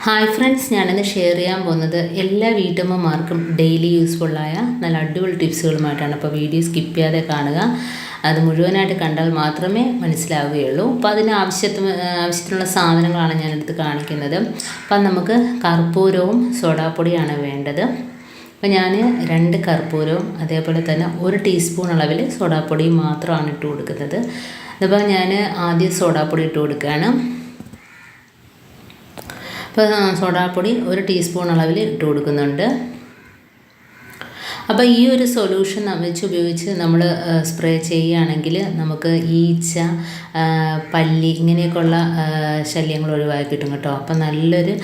Hi friends, ഞാനിന്ന് share ചെയ്യാൻ പോകുന്നത് എല്ലാ വീട്ടമ്മമാർക്കും ഡെയിലി യൂസ്ഫുള്ളായ നല്ല അടിപൊളി ടിപ്സുകളുമായിട്ടാണ്. അപ്പോൾ വീഡിയോ സ്കിപ്പ് ചെയ്യാതെ കാണുക. അത് മുഴുവനായിട്ട് കണ്ടാൽ മാത്രമേ മനസ്സിലാവുകയുള്ളൂ. അപ്പോൾ അതിന് ആവശ്യത്തിനുള്ള സാധനങ്ങളാണ് ഞാനെടുത്ത് കാണിക്കുന്നത്. അപ്പം നമുക്ക് കർപ്പൂരവും സോഡാപ്പൊടിയാണ് വേണ്ടത്. അപ്പോൾ ഞാൻ 2 കർപ്പൂരവും അതേപോലെ തന്നെ 1 ടീസ്പൂൺ അളവിൽ സോഡാപ്പൊടിയും മാത്രമാണ് ഇട്ട് കൊടുക്കുന്നത്. അപ്പോൾ ഞാൻ ആദ്യം സോഡാപ്പൊടി ഇട്ട് കൊടുക്കുകയാണ്. അപ്പോൾ സോഡാപ്പൊടി 1 ടീസ്പൂൺ അളവിൽ ഇട്ട് കൊടുക്കുന്നുണ്ട്. അപ്പോൾ ഈ ഒരു സൊല്യൂഷൻ ഉപയോഗിച്ച് നമ്മൾ സ്പ്രേ ചെയ്യുകയാണെങ്കിൽ നമുക്ക് ഈച്ച, പല്ലി ഇങ്ങനെയൊക്കെയുള്ള ശല്യങ്ങൾ ഒഴിവാക്കി കിട്ടും കേട്ടോ. അപ്പോൾ നല്ലൊരു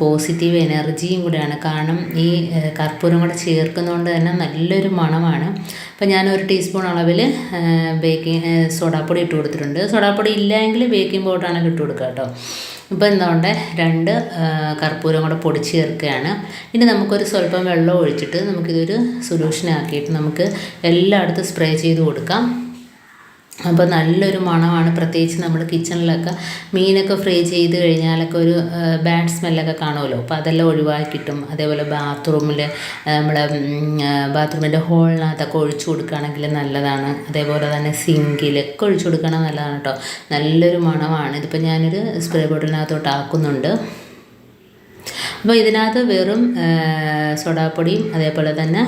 പോസിറ്റീവ് എനർജിയും കൂടെയാണ്. കാരണം ഈ കർപ്പൂരം കൂടെ ചേർക്കുന്നതുകൊണ്ട് തന്നെ നല്ലൊരു മണമാണ്. അപ്പോൾ ഞാൻ 1 ടീസ്പൂൺ അളവിൽ സോഡാപ്പൊടി ഇട്ട് കൊടുത്തിട്ടുണ്ട്. സോഡാപ്പൊടി ഇല്ലെങ്കിൽ ബേക്കിംഗ് പൗഡറാണെങ്കിൽ ഇട്ട് കൊടുക്കുക കേട്ടോ. ഇപ്പോൾ എന്തുകൊണ്ട് 2 കർപ്പൂരം കൂടെ പൊടിച്ച് ചേർക്കുകയാണ്. ഇനി നമുക്കൊരു സ്വല്പം വെള്ളം ഒഴിച്ചിട്ട് നമുക്കിതൊരു സൊല്യൂഷനാക്കിയിട്ട് നമുക്ക് എല്ലായിടത്തും സ്പ്രേ ചെയ്ത് കൊടുക്കാം. അപ്പോൾ നല്ലൊരു മണമാണ്. പ്രത്യേകിച്ച് നമ്മൾ കിച്ചണിലൊക്കെ മീനൊക്കെ ഫ്രൈ ചെയ്ത് കഴിഞ്ഞാലൊക്കെ ഒരു ബാഡ് സ്മെല്ലൊക്കെ കാണുമല്ലോ. അപ്പോൾ അതെല്ലാം ഒഴിവാക്കി കിട്ടും. അതേപോലെ നമ്മുടെ ബാത്റൂമിൻ്റെ ഹോളിനകത്തൊക്കെ ഒഴിച്ചു കൊടുക്കുകയാണെങ്കിൽ നല്ലതാണ്. അതേപോലെ തന്നെ സിങ്കിലൊക്കെ ഒഴിച്ചു കൊടുക്കുകയാണെങ്കിൽ നല്ലതാണ് കേട്ടോ. നല്ലൊരു മണമാണ്. ഇതിപ്പോൾ ഞാനൊരു സ്പ്രേ ബോട്ടിലിനകത്തോട്ട് ആക്കുന്നുണ്ട്. അപ്പോൾ ഇതിനകത്ത് വെറും സോഡാപ്പൊടിയും അതേപോലെ തന്നെ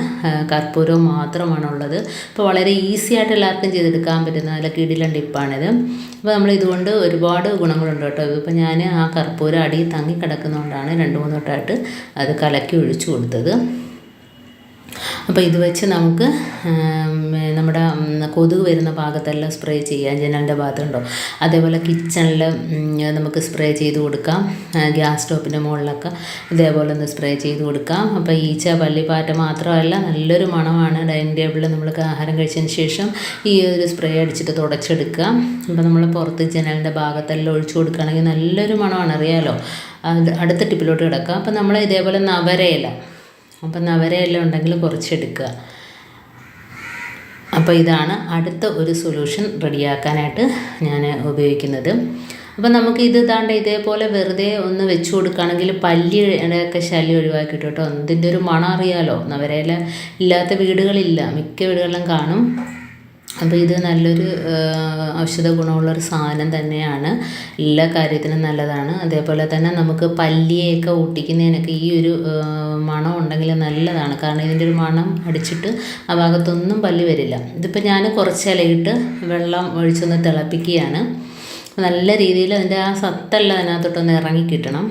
കർപ്പൂരവും മാത്രമാണുള്ളത്. അപ്പോൾ വളരെ ഈസി ആയിട്ട് എല്ലാവർക്കും ചെയ്തെടുക്കാൻ പറ്റുന്ന നല്ല കിടിലൻ ടിപ്പാണിത്. അപ്പോൾ നമ്മൾ ഇതുകൊണ്ട് ഒരുപാട് ഗുണങ്ങളുണ്ട് കേട്ടോ. ഇതിപ്പോൾ ഞാൻ ആ കർപ്പൂരം അടിയിൽ തങ്ങി കിടക്കുന്നതുകൊണ്ടാണ് 2-3 വട്ടമായിട്ട് അത് കലക്കി ഒഴിച്ചു കൊടുത്തത്. അപ്പോൾ ഇത് വെച്ച് നമുക്ക് നമ്മുടെ കൊതുക് വരുന്ന ഭാഗത്തെല്ലാം സ്പ്രേ ചെയ്യാം. ജനലിൻ്റെ ഭാഗത്തുണ്ടോ, അതേപോലെ കിച്ചണിൽ നമുക്ക് സ്പ്രേ ചെയ്ത് കൊടുക്കാം. ഗ്യാസ് സ്റ്റോപ്പിൻ്റെ മുകളിലൊക്കെ ഇതേപോലെ ഒന്ന് സ്പ്രേ ചെയ്ത് കൊടുക്കാം. അപ്പോൾ ഈച്ച, പല്ലിപ്പാറ്റ മാത്രമല്ല നല്ലൊരു മണമാണ്. ഡൈനിങ് ടേബിളിൽ നമ്മൾ ആഹാരം കഴിച്ചതിന് ശേഷം ഈ ഒരു സ്പ്രേ അടിച്ചിട്ട് തുടച്ചെടുക്കുക. അപ്പോൾ നമ്മൾ പുറത്ത് ജനലിൻ്റെ ഭാഗത്തെല്ലാം ഒഴിച്ചു കൊടുക്കുകയാണെങ്കിൽ നല്ലൊരു മണമാണ്, അറിയാമല്ലോ. അടുത്ത ടിപ്പിലോട്ട് കിടക്കാം. അപ്പോൾ നമ്മൾ ഇതേപോലെ നവരയില, അപ്പം നവരയെല്ലാം ഉണ്ടെങ്കിൽ കുറച്ചെടുക്കുക. അപ്പോൾ ഇതാണ് അടുത്ത ഒരു സൊല്യൂഷൻ റെഡിയാക്കാനായിട്ട് ഞാൻ ഉപയോഗിക്കുന്നത്. അപ്പോൾ നമുക്ക് ഇത് ഇതേപോലെ വെറുതെ ഒന്ന് വെച്ച് കൊടുക്കുകയാണെങ്കിൽ പല്ലിയുടെയൊക്കെ ശല്യം ഒഴിവാക്കിയിട്ട് കേട്ടോ. ഇതിൻ്റെ ഒരു മണം അറിയാമല്ലോ. നവരയില ഇല്ലാത്ത വീടുകളില്ല, മിക്ക വീടുകളിലും കാണും. അപ്പോൾ ഇത് നല്ലൊരു ഔഷധ ഗുണമുള്ളൊരു സാധനം തന്നെയാണ്. എല്ലാ കാര്യത്തിനും നല്ലതാണ്. അതേപോലെ തന്നെ നമുക്ക് പല്ലിയൊക്കെ ഒട്ടിക്കുന്നതിനൊക്കെ ഈ ഒരു മണം ഉണ്ടെങ്കിൽ നല്ലതാണ്. കാരണം ഇതിൻ്റെ ഒരു മണം അടിച്ചിട്ട് ആ ഭാഗത്തൊന്നും പല്ലി വരില്ല. ഇതിപ്പോൾ ഞാൻ കുറച്ച് ഇലയിട്ട് വെള്ളം ഒഴിച്ചൊന്ന് തിളപ്പിക്കുകയാണ്. നല്ല രീതിയിൽ അതിൻ്റെ ആ സത്തെല്ലാം അതിനകത്തോട്ടൊന്ന് ഇറങ്ങി കിട്ടണം.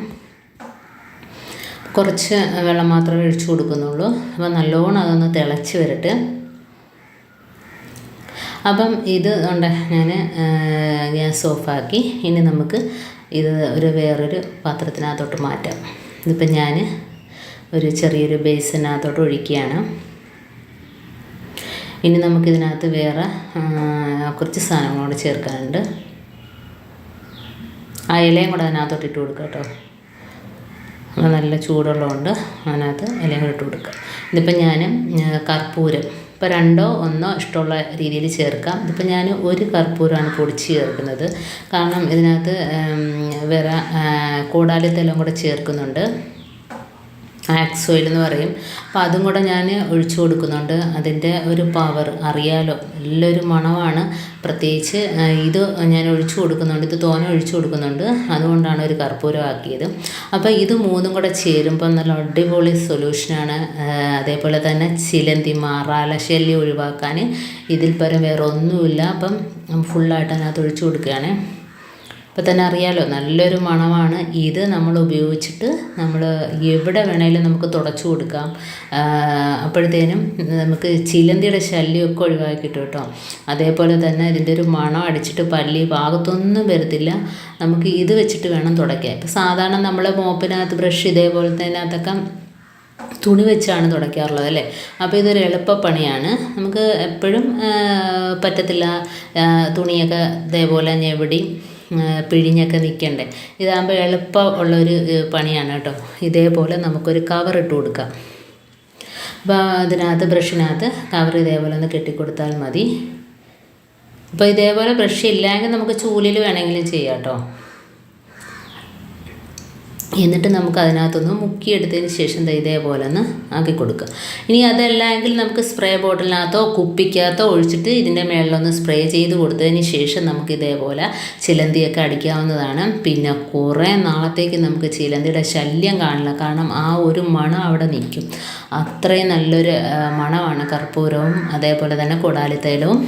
കുറച്ച് വെള്ളം മാത്രമേ ഒഴിച്ചു കൊടുക്കുന്നുള്ളൂ. അപ്പോൾ നല്ലോണം അതൊന്ന് തിളച്ച് വരട്ടെ. അപ്പം ഇത് ഉണ്ട്, ഞാൻ ഗ്യാസ് ഓഫാക്കി. ഇനി നമുക്ക് ഇത് വേറൊരു പാത്രത്തിനകത്തോട്ട് മാറ്റാം. ഇതിപ്പോൾ ഞാൻ ഒരു ചെറിയൊരു ബേസിനകത്തോട്ട് ഒഴിക്കുകയാണ്. ഇനി നമുക്കിതിനകത്ത് വേറെ കുറച്ച് സാധനങ്ങളോട് ചേർക്കാനുണ്ട്. ആ ഇലയും കൂടെ അതിനകത്തോട്ട് ഇട്ട് കൊടുക്കുക കേട്ടോ. അപ്പോൾ നല്ല ചൂടുള്ളതുകൊണ്ട് അതിനകത്ത് ഇലയും കൂടെ ഇട്ട് കൊടുക്കുക. ഇതിപ്പോൾ ഞാൻ കർപ്പൂരം ഇപ്പോൾ 2-1 ഇഷ്ടമുള്ള രീതിയിൽ ചേർക്കാം. ഇതിപ്പോൾ ഞാൻ 1 കർപ്പൂരമാണ് പൊടിച്ച് ചേർക്കുന്നത്. കാരണം ഇതിനകത്ത് വേറെ കോടാലിത്തെല്ലാം കൂടെ ചേർക്കുന്നുണ്ട്, ആക്സ് ഓയിൽ എന്ന് പറയും. അപ്പോൾ അതും കൂടെ ഞാൻ ഒഴിച്ചു കൊടുക്കുന്നുണ്ട്. അതിൻ്റെ ഒരു പവർ അറിയാലോ, നല്ലൊരു മണമാണ്. പ്രത്യേകിച്ച് ഇത് ഞാൻ ഒഴിച്ചു കൊടുക്കുന്നുണ്ട്, ഇത് തോനെ ഒഴിച്ചു കൊടുക്കുന്നുണ്ട്. അതുകൊണ്ടാണ് ഒരു കർപ്പൂരം ആക്കിയത്. അപ്പോൾ ഇത് 3ഉം കൂടെ ചേരുമ്പോൾ നല്ല അടിപൊളി സൊല്യൂഷനാണ്. അതേപോലെ തന്നെ ചിലന്തി, മാറാല ശല്യം ഒഴിവാക്കാൻ ഇതിൽ പരം വേറെ ഒന്നുമില്ല. അപ്പം ഫുള്ളായിട്ട് അതിനകത്ത് ഒഴിച്ചു കൊടുക്കുകയാണ്. അപ്പോൾ തന്നെ അറിയാലോ, നല്ലൊരു മണമാണ്. ഇത് നമ്മൾ ഉപയോഗിച്ചിട്ട് നമ്മൾ എവിടെ വേണേലും നമുക്ക് തുടച്ചു കൊടുക്കാം. അപ്പോഴത്തേനും നമുക്ക് ചിലന്തിയുടെ ശല്യമൊക്കെ ഒഴിവാക്കി കിട്ടും കേട്ടോ. അതേപോലെ തന്നെ ഇതിൻ്റെ ഒരു മണം അടിച്ചിട്ട് പല്ലി ഭാഗത്തൊന്നും വരത്തില്ല. നമുക്ക് ഇത് വെച്ചിട്ട് വേണം തുടയ്ക്കാൻ. ഇപ്പോൾ സാധാരണ നമ്മൾ മോപ്പിനകത്ത് ബ്രഷ് ഇതേപോലെ തന്നെ തുണി വെച്ചാണ് തുടയ്ക്കാറുള്ളത് അല്ലേ. അപ്പോൾ ഇതൊരു എളുപ്പപ്പണിയാണ്. നമുക്ക് എപ്പോഴും പറ്റത്തില്ല, തുണിയൊക്കെ ഇതേപോലെ ഞെവിടി പിഴിഞ്ഞൊക്കെ നിൽക്കണ്ടേ. ഇതാകുമ്പോൾ എളുപ്പമുള്ളൊരു പണിയാണ് കേട്ടോ. ഇതേപോലെ നമുക്കൊരു കവർ ഇട്ട് കൊടുക്കാം. അപ്പോൾ അതിനകത്ത് ബ്രഷിനകത്ത് കവർ ഇതേപോലെ ഒന്ന് കെട്ടിക്കൊടുത്താൽ മതി. അപ്പോൾ ഇതേപോലെ ബ്രഷ് ഇല്ലെങ്കിൽ നമുക്ക് ചൂലിൽ വേണമെങ്കിലും ചെയ്യാം കേട്ടോ. എന്നിട്ട് നമുക്ക് അതിനകത്തൊന്ന് മുക്കിയെടുത്തതിന് ശേഷം ഇതേപോലെ ഒന്ന് ആക്കി കൊടുക്കുക. ഇനി അതല്ല എങ്കിൽ നമുക്ക് സ്പ്രേ ബോട്ടിലിനകത്തോ കുപ്പിക്കകത്തോ ഒഴിച്ചിട്ട് ഇതിൻ്റെ മേളിലൊന്ന് സ്പ്രേ ചെയ്ത് കൊടുത്തതിന് ശേഷം നമുക്ക് ഇതേപോലെ ചിലന്തിയൊക്കെ അടിക്കാവുന്നതാണ്. പിന്നെ കുറേ നാളത്തേക്ക് നമുക്ക് ചിലന്തിയുടെ ശല്യം കാണില്ല. കാരണം ആ ഒരു മണം അവിടെ നിൽക്കും. അത്രയും നല്ലൊരു മണമാണ് കർപ്പൂരവും അതേപോലെ തന്നെ കൊടാലിത്തൈലവും.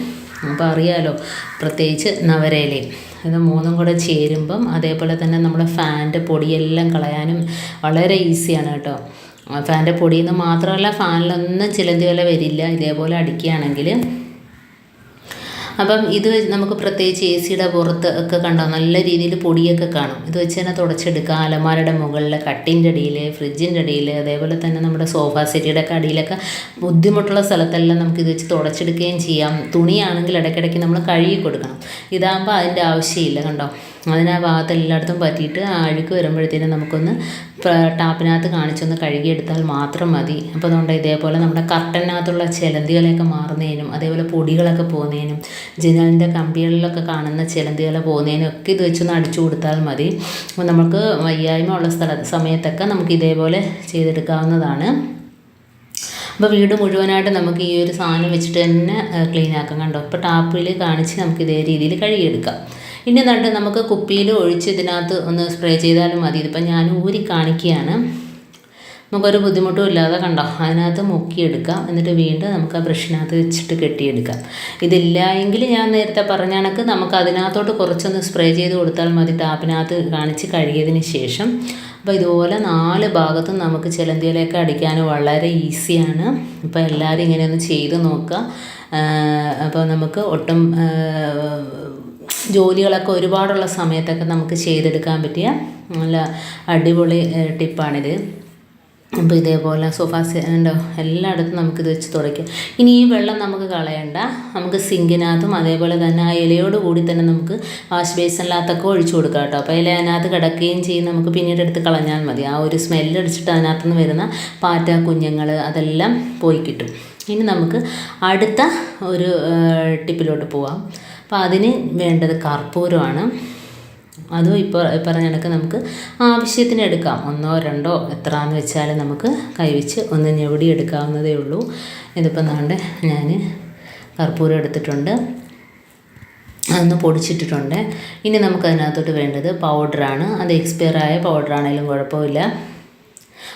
അപ്പോൾ അറിയാലോ, പ്രത്യേകിച്ച് നവരയിലയും ഇത് മൂന്നും കൂടെ ചേരുമ്പം അതേപോലെ തന്നെ നമ്മുടെ ഫാനിൻ്റെ പൊടിയെല്ലാം കളയാനും വളരെ ഈസിയാണ് കേട്ടോ. ഫാനിൻ്റെ പൊടിയിൽ നിന്ന് മാത്രമല്ല, ഫാനിലൊന്നും ചിലന്തി വല വരില്ല ഇതേപോലെ അടിക്കുകയാണെങ്കിൽ. അപ്പം ഇത് നമുക്ക് പ്രത്യേകിച്ച് എ സിയുടെ പുറത്ത് ഒക്കെ കണ്ടോ നല്ല രീതിയിൽ പൊടിയൊക്കെ കാണും. ഇത് വെച്ച് തന്നെ തുടച്ചെടുക്കുക. അലമാരയുടെ മുകളിൽ, കട്ടിൻ്റെ അടിയിൽ, ഫ്രിഡ്ജിൻ്റെ അടിയിൽ, അതേപോലെ തന്നെ നമ്മുടെ സോഫ സെറ്റിയുടെ ഒക്കെ അടിയിലൊക്കെ ബുദ്ധിമുട്ടുള്ള സ്ഥലത്തെല്ലാം നമുക്ക് ഇത് വെച്ച് തുടച്ചെടുക്കുകയും ചെയ്യാം. തുണിയാണെങ്കിൽ ഇടയ്ക്കിടയ്ക്ക് നമ്മൾ കഴുകി കൊടുക്കണം. ഇതാകുമ്പോൾ അതിൻ്റെ ആവശ്യമില്ല. കണ്ടോ, അതിന് ആ ഭാഗത്ത് എല്ലായിടത്തും പറ്റിയിട്ട് ആ അഴുക്ക് വരുമ്പോഴത്തേനും നമുക്കൊന്ന് ടാപ്പിനകത്ത് കാണിച്ചൊന്ന് കഴുകിയെടുത്താൽ മാത്രം മതി. അപ്പോൾ അതുകൊണ്ട് ഇതേപോലെ നമ്മുടെ കർട്ടനകത്തുള്ള ചിലന്തികളെയൊക്കെ മാറുന്നതിനും അതേപോലെ പൊടികളൊക്കെ പോകുന്നതിനും ജനലിൻ്റെ കമ്പികളിലൊക്കെ കാണുന്ന ചിലന്തികളെ പോകുന്നതിനും ഒക്കെ ഇത് വെച്ചൊന്ന് അടിച്ചു കൊടുത്താൽ മതി. അപ്പോൾ നമുക്ക് വയ്യായ്മ ഉള്ള സമയത്തൊക്കെ നമുക്ക് ഇതേപോലെ ചെയ്തെടുക്കാവുന്നതാണ്. അപ്പോൾ വീട് മുഴുവനായിട്ട് നമുക്ക് ഈ ഒരു സാധനം വെച്ചിട്ട് തന്നെ ക്ലീൻ ആക്കാം. കണ്ടോ, ഇപ്പോൾ ടാപ്പിൽ കാണിച്ച് നമുക്ക് ഇതേ രീതിയിൽ കഴുകിയെടുക്കാം. ഇനി നട്ട് നമുക്ക് കുപ്പിയിൽ ഒഴിച്ച് ഇതിനകത്ത് ഒന്ന് സ്പ്രേ ചെയ്താലും മതി. ഇതിപ്പോൾ ഞാൻ ഊരി കാണിക്കുകയാണ്. നമുക്കൊരു ബുദ്ധിമുട്ടും ഇല്ലാതെ കണ്ടോ അതിനകത്ത് മുക്കിയെടുക്കാം. എന്നിട്ട് വീണ്ടും നമുക്ക് ആ ബ്രഷിനകത്ത് വെച്ചിട്ട് കെട്ടിയെടുക്കാം. ഇതില്ല എങ്കിൽ ഞാൻ നേരത്തെ പറഞ്ഞ കണക്ക് നമുക്ക് അതിനകത്തോട്ട് കുറച്ചൊന്ന് സ്പ്രേ ചെയ്ത് കൊടുത്താൽ മതി, ടാപ്പിനകത്ത് കാണിച്ച് കഴുകിയതിന് ശേഷം. അപ്പോൾ ഇതുപോലെ 4 ഭാഗത്തും നമുക്ക് ചിലന്തിയിലേക്ക് അടിക്കാൻ വളരെ ഈസിയാണ്. അപ്പോൾ എല്ലാവരും ഇങ്ങനെയൊന്ന് ചെയ്ത് നോക്കുക. അപ്പോൾ നമുക്ക് ഒട്ടും ജോലികളൊക്കെ ഒരുപാടുള്ള സമയത്തൊക്കെ നമുക്ക് ചെയ്തെടുക്കാൻ പറ്റിയ നല്ല അടിപൊളി ടിപ്പാണിത്. അപ്പോൾ ഇതേപോലെ സോഫ ഉണ്ടോ എല്ലായിടത്തും നമുക്കിത് വെച്ച് തുടയ്ക്കാം. ഇനി ഈ വെള്ളം നമുക്ക് കളയണ്ട. നമുക്ക് സിങ്കിനകത്തും അതേപോലെ തന്നെ ആ ഇലയോട് കൂടി തന്നെ നമുക്ക് വാഷ് ബേസിനകത്തൊക്കെ ഒഴിച്ചു കൊടുക്കാം കേട്ടോ. അപ്പോൾ ഇല അതിനകത്ത് കിടക്കുകയും ചെയ്യും. നമുക്ക് പിന്നീട് എടുത്ത് കളഞ്ഞാൽ മതി. ആ ഒരു സ്മെല്ലടിച്ചിട്ട് അതിനകത്തുനിന്ന് വരുന്ന പാറ്റ കുഞ്ഞുങ്ങൾ അതെല്ലാം പോയി കിട്ടും. ഇനി നമുക്ക് അടുത്ത ഒരു ടിപ്പിലോട്ട് പോവാം. അപ്പോൾ അതിന് വേണ്ടത് കർപ്പൂരമാണ്. അതും ഇപ്പോൾ പറഞ്ഞ കണക്ക് നമുക്ക് ആവശ്യത്തിന് എടുക്കാം. 1 2 എത്രയാണെന്ന് വെച്ചാൽ നമുക്ക് കൈവച്ച് ഒന്ന് ഞെവിടി എടുക്കാവുന്നതേ ഉള്ളൂ. ഇതിപ്പോൾ നാണ്ട് ഞാൻ കർപ്പൂരം എടുത്തിട്ടുണ്ട്, അതൊന്ന് പൊടിച്ചിട്ടിട്ടുണ്ട്. ഇനി നമുക്കതിനകത്തോട്ട് വേണ്ടത് പൗഡറാണ്. അത് എക്സ്പയറായ പൗഡറാണെങ്കിലും കുഴപ്പമില്ല.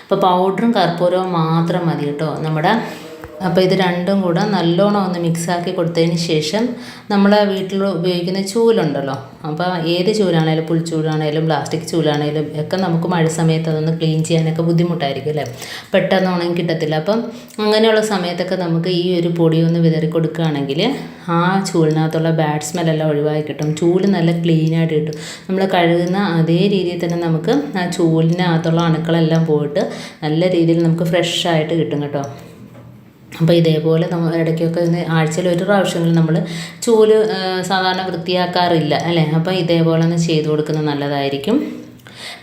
അപ്പോൾ പൗഡറും കർപ്പൂരവും മാത്രം മതി കേട്ടോ നമ്മുടെ. അപ്പോൾ ഇത് രണ്ടും കൂടെ നല്ലോണം ഒന്ന് മിക്സാക്കി കൊടുത്തതിന് ശേഷം നമ്മൾ വീട്ടിൽ ഉപയോഗിക്കുന്ന ചൂലുണ്ടല്ലോ, അപ്പോൾ ഏത് ചൂലാണേലും, പുൽച്ചൂലാണേലും പ്ലാസ്റ്റിക് ചൂലാണേലും ഒക്കെ നമുക്ക് മഴ സമയത്ത് അതൊന്ന് ക്ലീൻ ചെയ്യാനൊക്കെ ബുദ്ധിമുട്ടായിരിക്കും അല്ലേ, പെട്ടെന്ന് ഉണങ്ങി കിട്ടത്തില്ല. അപ്പം അങ്ങനെയുള്ള സമയത്തൊക്കെ നമുക്ക് ഈ ഒരു പൊടിയൊന്ന് വിതറി കൊടുക്കുകയാണെങ്കിൽ ആ ചൂലിനകത്തുള്ള ബാഡ് സ്മെല്ലെല്ലാം ഒഴിവാക്കി കിട്ടും. ചൂല് നല്ല ക്ലീനായിട്ട് കിട്ടും. നമ്മൾ കഴുകുന്ന അതേ രീതിയിൽ തന്നെ നമുക്ക് ആ ചൂലിനകത്തുള്ള അണുക്കളെല്ലാം പോയിട്ട് നല്ല രീതിയിൽ നമുക്ക് ഫ്രഷായിട്ട് കിട്ടും കേട്ടോ. അപ്പോൾ ഇതേപോലെ നമ്മൾ ഇടയ്ക്കൊക്കെ ആഴ്ചയിൽ 1 പ്രാവശ്യമെങ്കിലും നമ്മൾ ചൂല് സാധാരണ വൃത്തിയാക്കാറില്ല അല്ലേ. അപ്പോൾ ഇതേപോലെ ഒന്ന് ചെയ്ത് കൊടുക്കുന്നത് നല്ലതായിരിക്കും.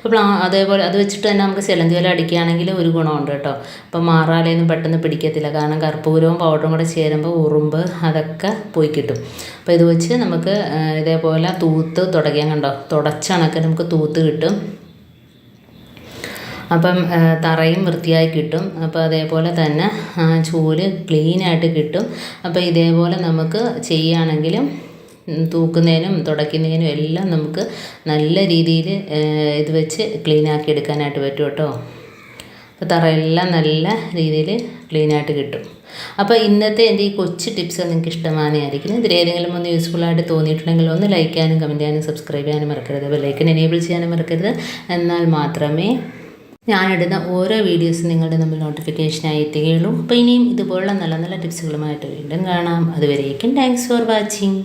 അപ്പോൾ അതേപോലെ അത് വെച്ചിട്ട് തന്നെ നമുക്ക് ചിലന്തി വല അടിക്കുകയാണെങ്കിൽ ഒരു ഗുണമുണ്ട് കേട്ടോ. അപ്പോൾ മാറാലയൊന്നും പെട്ടെന്ന് പിടിക്കത്തില്ല. കാരണം കർപ്പൂരവും പൗഡറും കൂടെ ചേരുമ്പോൾ ഉറുമ്പ് അതൊക്കെ പോയി കിട്ടും. അപ്പോൾ ഇത് വെച്ച് നമുക്ക് ഇതേപോലെ തൂത്ത് തുടയ്ക്കാൻ കണ്ടോ, തുടച്ചണക്ക് നമുക്ക് തൂത്ത് കിട്ടും. അപ്പം തറയും വൃത്തിയായി കിട്ടും. അപ്പോൾ അതേപോലെ തന്നെ ചൂല് ക്ലീനായിട്ട് കിട്ടും. അപ്പോൾ ഇതേപോലെ നമുക്ക് ചെയ്യുകയാണെങ്കിലും തൂക്കുന്നതിനും തുടയ്ക്കുന്നതിനും എല്ലാം നമുക്ക് നല്ല രീതിയിൽ ഇത് വെച്ച് ക്ലീനാക്കി എടുക്കാനായിട്ട് പറ്റും കേട്ടോ. അപ്പോൾ തറയെല്ലാം നല്ല രീതിയിൽ ക്ലീനായിട്ട് കിട്ടും. അപ്പോൾ ഇന്നത്തെ എൻ്റെ ഈ കൊച്ചു ടിപ്സ് നിങ്ങൾക്ക് ഇഷ്ടമായിരിക്കും. ഇതിലേതെങ്കിലും ഒന്ന് യൂസ്ഫുള്ളായിട്ട് തോന്നിയിട്ടുണ്ടെങ്കിൽ ഒന്ന് ലൈക്ക് ചെയ്യാനും കമൻറ്റ് ചെയ്യാനും സബ്സ്ക്രൈബ് ചെയ്യാനും മറക്കരുത്. ബെല്ലൈക്കൻ എനേബിൾ ചെയ്യാനും മറക്കരുത്. എന്നാൽ മാത്രമേ ഞാനിടുന്ന ഓരോ വീഡിയോസും നിങ്ങളുടെ മുമ്പിൽ നോട്ടിഫിക്കേഷനായി എത്തുകയുള്ളൂ. അപ്പോൾ ഇനിയും ഇതുപോലുള്ള നല്ല നല്ല ടിപ്സുകളുമായിട്ട് വീണ്ടും കാണാം. അതുവരേക്കും താങ്ക്സ് ഫോർ വാച്ചിങ്.